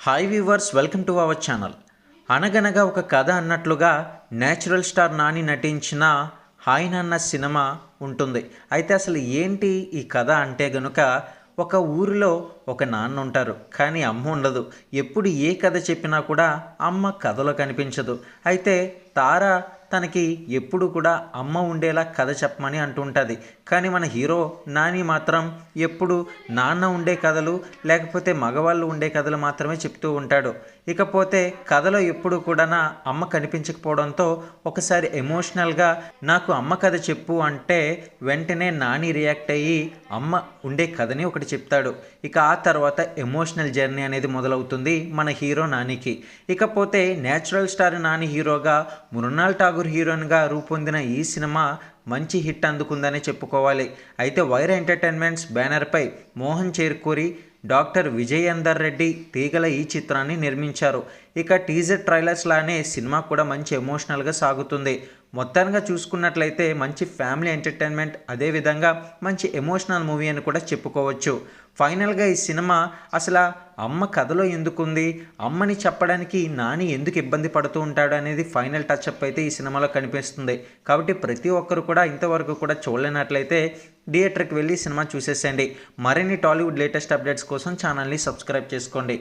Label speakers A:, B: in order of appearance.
A: Hi viewers, welcome to our channel. అనగనగా ఒక కథ అన్నట్లుగా నేచురల్ స్టార్ నాని నటించిన హాయ్ నాన్న సినిమా ఉంటుంది. అయితే అసలు ఏంటి ఈ కథ అంటే గనుక, ఒక ఊరిలో ఒక నాన్న ఉంటారు, కానీ అమ్మ ఉండదు. ఎప్పుడు ఏ కథ చెప్పినా కూడా అమ్మ కథలో కనిపించదు. అయితే తార తనకి ఎప్పుడు కూడా అమ్మ ఉండేలా కథ చెప్పమని అంటుంటుంది. కానీ మన హీరో నాని మాత్రం ఎప్పుడు నాన్న ఉండే కథలు, లేకపోతే మగవాళ్ళు ఉండే కథలు మాత్రమే చెప్తూ ఉంటాడు. ఇకపోతే కథలో ఎప్పుడు కూడా నా అమ్మ కనిపించకపోవడంతో ఒకసారి ఎమోషనల్గా నాకు అమ్మ కథ చెప్పు అంటే వెంటనే నాని రియాక్ట్ అయ్యి అమ్మ ఉండే కథని ఒకటి చెప్తాడు. ఇక ఆ తర్వాత ఎమోషనల్ జర్నీ అనేది మొదలవుతుంది మన హీరో నానికి. ఇకపోతే నేచురల్ స్టార్ నాని హీరోగా, మృణాల్ ఠాగూర్ హీరోయిన్గా రూపొందిన ఈ సినిమా మంచి హిట్ అందుకుందనే చెప్పుకోవాలి. అయితే వైర్ ఎంటర్టైన్మెంట్స్ బ్యానర్పై మోహన్ చేర్కూరి, డాక్టర్ విజయేందర్ రెడ్డి తీగల ఈ చిత్రాన్ని నిర్మించారు. ఇక టీజర్ ట్రైలర్స్ లానే సినిమా కూడా మంచి ఎమోషనల్గా సాగుతుంది. మొత్తానికి చూసుకున్నట్లయితే మంచి ఫ్యామిలీ ఎంటర్టైన్మెంట్, అదేవిధంగా మంచి ఎమోషనల్ మూవీ అని కూడా చెప్పుకోవచ్చు. ఫైనల్గా ఈ సినిమా అసలు అమ్మ కథలో ఎందుకుంది, అమ్మని చెప్పడానికి నాని ఎందుకు ఇబ్బంది పడుతూ ఉంటాడు అనేది ఫైనల్ టచ్అప్ అయితే ఈ సినిమాలో కనిపిస్తుంది. కాబట్టి ప్రతి ఒక్కరు కూడా ఇంతవరకు కూడా చూడలేనట్లయితే థియేటర్కి వెళ్ళి సినిమా చూసేసేయండి. మరిన్ని టాలీవుడ్ లేటెస్ట్ అప్డేట్స్ కోసం ఛానల్ని సబ్స్క్రైబ్ చేసుకోండి.